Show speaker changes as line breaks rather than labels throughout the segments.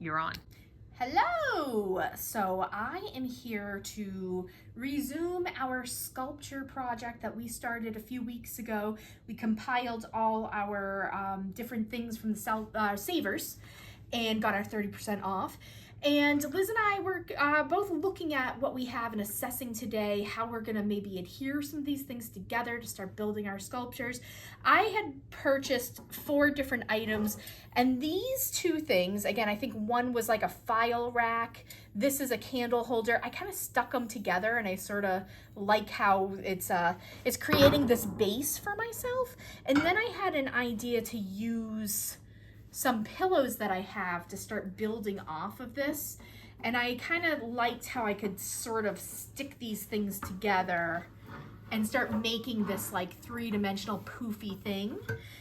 you're on.
Hello! So I am here to resume our sculpture project that we started a few weeks ago. We compiled all our different things from the savers and got our 30% off. And Liz and I were both looking at what we have and assessing today how we're gonna maybe adhere some of these things together to start building our sculptures. I had purchased 4 different items, and these 2 things, again, I think one was like a file rack. This is a candle holder. I kind of stuck them together, and I sort of like how it's creating this base for myself. And then I had an idea to use some pillows that I have to start building off of this. And I kind of liked how I could sort of stick these things together and start making this like 3-dimensional poofy thing.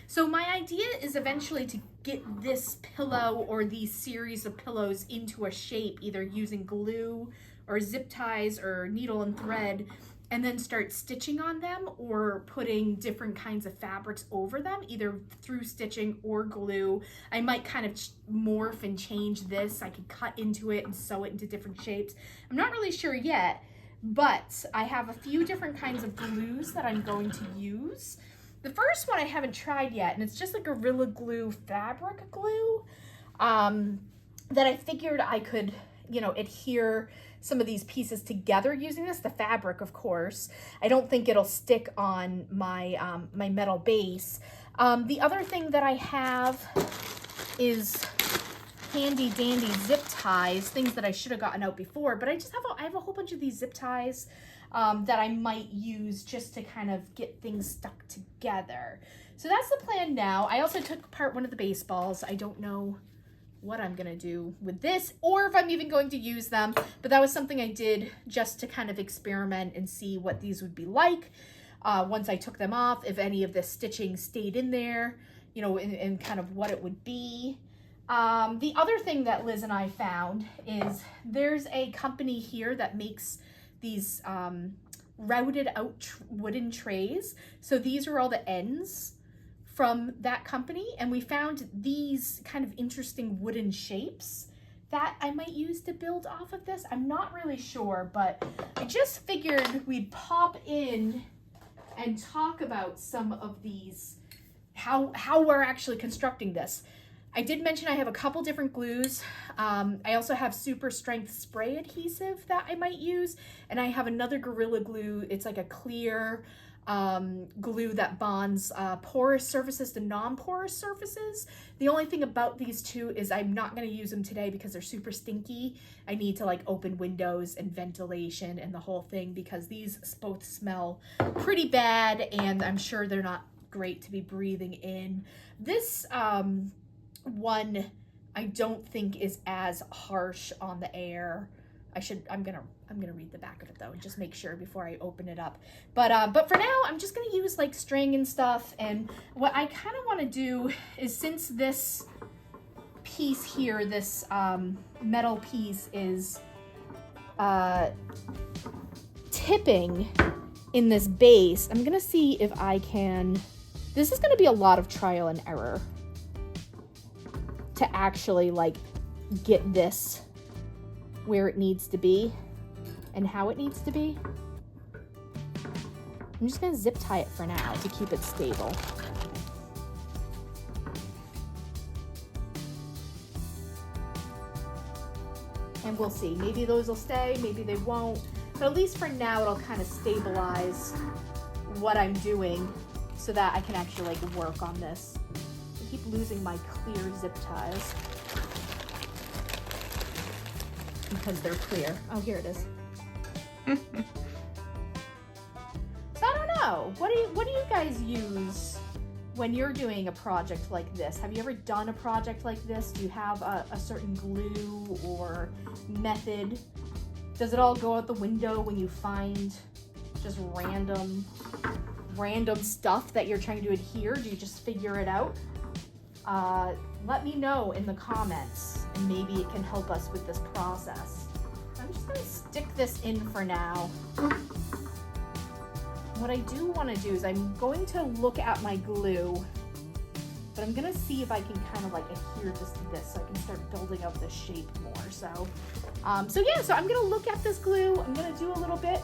So my idea is eventually to get this pillow or these series of pillows into a shape, either using glue or zip ties or needle and thread, and then start stitching on them or putting different kinds of fabrics over them, either through stitching or glue. I might kind of morph and change this. I could cut into it and sew it into different shapes. I'm not really sure yet, but I have a few different kinds of glues that I'm going to use. The first one I haven't tried yet, and it's just a Gorilla Glue fabric glue that I figured I could, adhere some of these pieces together using this, the fabric, of course. I don't think it'll stick on my my metal base. The other thing that I have is handy dandy zip ties, things that I should have gotten out before, but I have a whole bunch of these zip ties that I might use just to kind of get things stuck together. So that's the plan now. I also took apart one of the baseballs. I don't know what I'm gonna do with this or if I'm even going to use them, but that was something I did just to kind of experiment and see what these would be like once I took them off, if any of the stitching stayed in there, and kind of what it would be. The other thing that Liz and I found is there's a company here that makes these routed out wooden trays. So these are all the ends from that company, and we found these kind of interesting wooden shapes that I might use to build off of this. I'm not really sure, but I just figured we'd pop in and talk about some of these, how we're actually constructing this. I did mention I have a couple different glues. I also have super strength spray adhesive that I might use, and I have another Gorilla Glue. It's like a clear glue that bonds porous surfaces to non-porous surfaces. The only thing about these 2 is I'm not going to use them today because they're super stinky. I need to like open windows and ventilation and the whole thing because these both smell pretty bad, and I'm sure they're not great to be breathing in. This one I don't think is as harsh on the air. I'm gonna read the back of it though and just make sure before I open it up. But for now, I'm just gonna use like string and stuff. And what I kind of want to do is, since this piece here, this metal piece is tipping in this base, I'm gonna see if I can. This is gonna be a lot of trial and error to actually like get this where it needs to be and how it needs to be. I'm just gonna zip tie it for now to keep it stable. And we'll see, maybe those will stay, maybe they won't, but at least for now it'll kind of stabilize what I'm doing so that I can actually like work on this. I keep losing my clear zip ties because they're clear. Oh, here it is. So I don't know. What do you guys use when you're doing a project like this? Have you ever done a project like this? Do you have a certain glue or method? Does it all go out the window when you find just random stuff that you're trying to adhere? Do you just figure it out? Let me know in the comments, and maybe it can help us with this process. I'm just gonna stick this in for now. What I do want to do is I'm going to look at my glue but I'm gonna see if I can kind of like adhere just to this so I can start building up the shape more. So yeah, so I'm gonna look at this glue. I'm gonna do a little bit.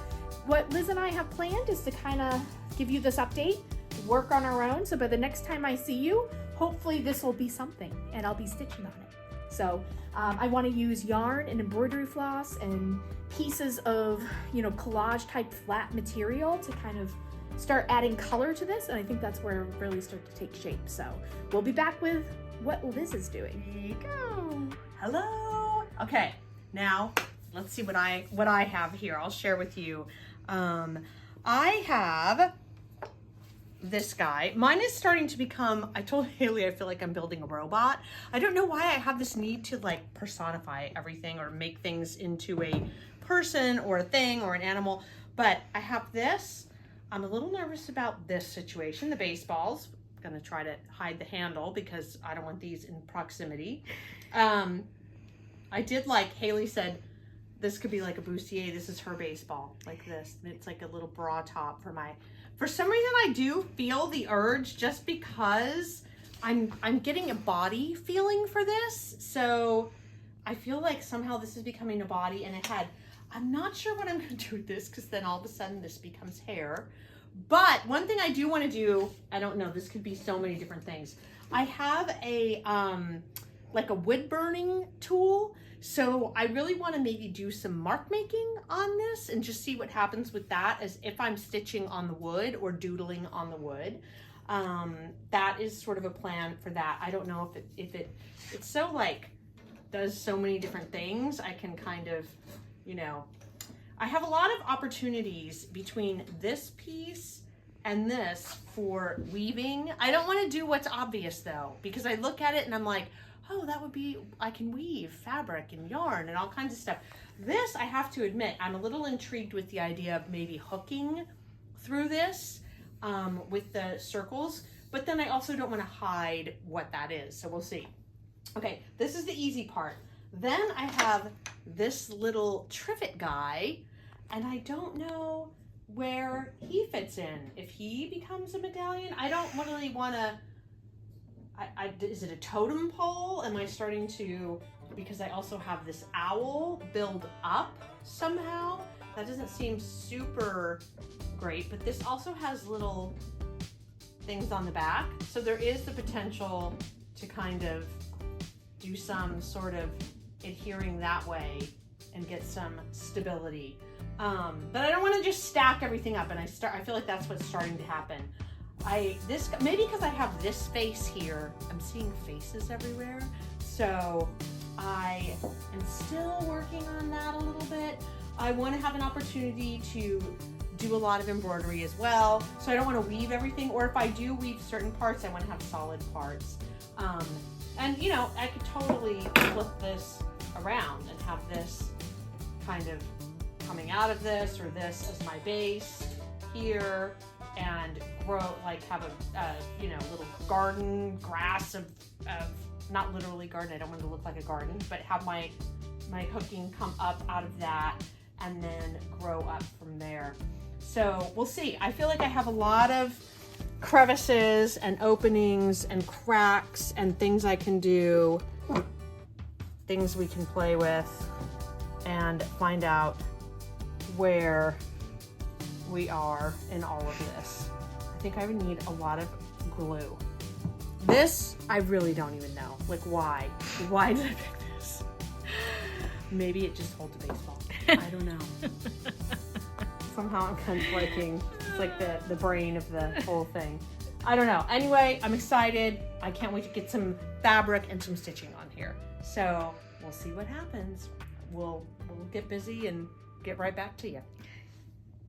What Liz and I have planned is to kind of give you this update, work on our own. So by the next time I see you, hopefully this will be something and I'll be stitching on it. So I want to use yarn and embroidery floss and pieces of, collage type flat material to kind of start adding color to this. And I think that's where it really start to take shape. So we'll be back with what Liz is doing.
Here you go. Hello. Okay, now let's see what I have here. I'll share with you. I have this guy. Mine is starting to become, I told Hayley I feel like I'm building a robot. I don't know why I have this need to like personify everything or make things into a person or a thing or an animal, but I have this. I'm a little nervous about this situation, the baseballs. I'm gonna try to hide the handle because I don't want these in proximity. I did like Hayley said, this could be like a bustier. This is her baseball, like this. It's like a little bra top for some reason I do feel the urge just because I'm getting a body feeling for this. So I feel like somehow this is becoming a body, and I'm not sure what I'm gonna do with this because then all of a sudden this becomes hair. But one thing I do want to do, I don't know, this could be so many different things. I have a like a wood burning tool. So I really want to maybe do some mark making on this and just see what happens with that, as if I'm stitching on the wood or doodling on the wood. That is sort of a plan for that. I don't know if it's so like does so many different things. I can kind of, I have a lot of opportunities between this piece and this for weaving. I don't want to do what's obvious though, because I look at it and I'm like, oh, that would be, I can weave fabric and yarn and all kinds of stuff. This, I have to admit, I'm a little intrigued with the idea of maybe hooking through this with the circles, but then I also don't want to hide what that is. So we'll see. Okay, this is the easy part. Then I have this little trivet guy, and I don't know where he fits in. If he becomes a medallion, I don't really want to, is it a totem pole? Am I starting to, because I also have this owl build up somehow? That doesn't seem super great, but this also has little things on the back. So there is the potential to kind of do some sort of adhering that way and get some stability. But I don't want to just stack everything up, and I feel like that's what's starting to happen. Maybe because I have this face here, I'm seeing faces everywhere. So I am still working on that a little bit. I want to have an opportunity to do a lot of embroidery as well. So I don't want to weave everything, or if I do weave certain parts, I want to have solid parts. And I could totally flip this around and have this kind of coming out of this, or this as my base here, and grow, like have a little garden, grass of not literally garden, I don't want it to look like a garden, but have my hooking come up out of that and then grow up from there. So we'll see. I feel like I have a lot of crevices and openings and cracks and things I can do, things we can play with and find out where we are in all of this. I think I would need a lot of glue. This, I really don't even know. Like, why? Why did I pick this? Maybe it just holds a baseball. I don't know. Somehow I'm kind of liking, it's like the brain of the whole thing. I don't know. Anyway, I'm excited. I can't wait to get some fabric and some stitching on here. So we'll see what happens. We'll get busy and get right back to you.